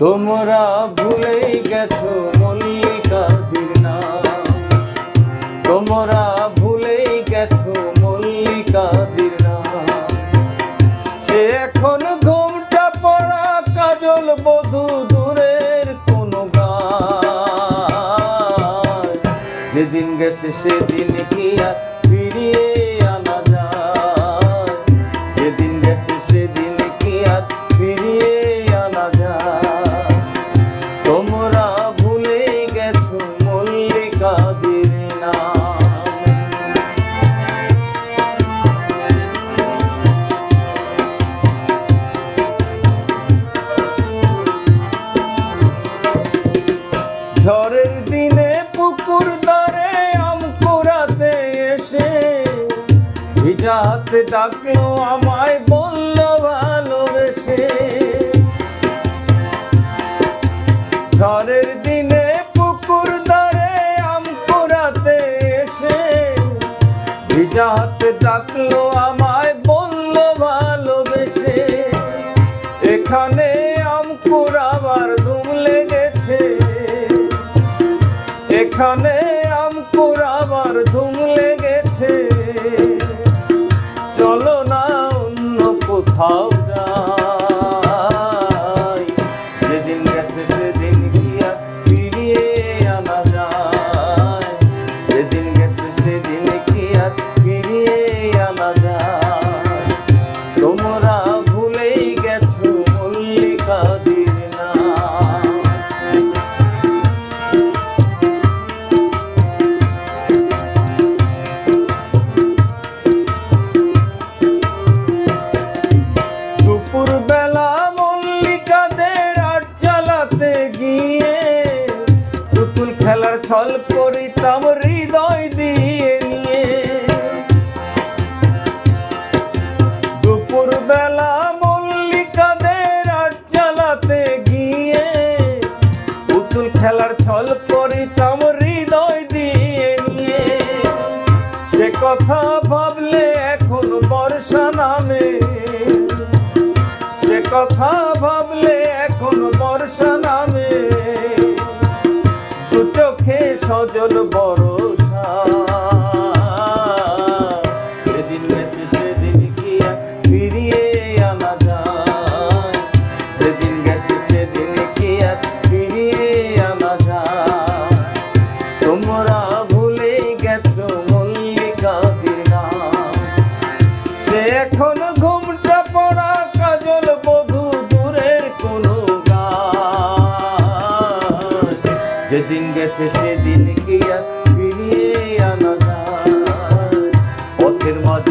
তোমরা ভুলেই গেছো মল্লিকাদির নাম, তোমরা ভুলেই গেছো মল্লিকাদির নাম। সে এখন ঘোমটা পড়া কাজল বধূ দূরের কোনো গায়। যেদিন গেছে সেদিন কি আর ফিরিয়ে আনা যায়, যেদিন গেছে সেদিন কি আর ফিরিয়ে আনা যায়। তোমরা ভুলেই গেছো মল্লিকাদির নাম। ঝড়ের দিনে পুকুর ধারে আম কুড়াতে এসে ভিজা হাতে ডাকলো আমায়, বলল ভালোবেসে। ঝড়ের দিনে পুকুর ধারে আম কুড়াতে এসে ভিজা হাতে ডাকলো আমায়, বলল ভালোবেসে। এখানে আম কুড়াবার ধুম লেগেছে, এখানে আম কুড়াবার ধুম লেগেছে। চলো না অন্য কোথাও যাই, যেদিন গেছে সেদিন কি আর ফিরিয়ে আনা যায়, যেদিন গেছে সেদিন কি আর ফিরিয়ে আনা যায়। তোমরা ভুলেই গেছো মল্লিকাদির নাম। দুপুর বেলা মল্লিকাদের আট চালাতে গিয়ে পুতুল খেলার ছল করিতাম হৃদয় দিয়ে নিয়ে। দুপুর বেলা মল্লিকাদের আট চালাতে গিয়ে পুতুল খেলার ছল করিতাম হৃদয় দিয়ে নিয়ে। সে কথা ভাবলে এখন বর্ষা নামে, সে কথা ভাবলে এখন বর্ষা নামে। দু চোখে সজল বরষা, যেদিন গেছে সেদিন কি আর ফিরিয়ে আনা যায়, যেদিন গেছে সেদিন কি আর ফিরিয়ে আনা যায়। তোমরা ভুলেই গেছো মল্লিকাদির নাম। সে এখন ঘোমটা পড়া কাজল বধূ দূরের কোনো গায়। যেদিন গেছে সেদিন কি আর ফিরিয়ে আনা যায়। পথের মাঝে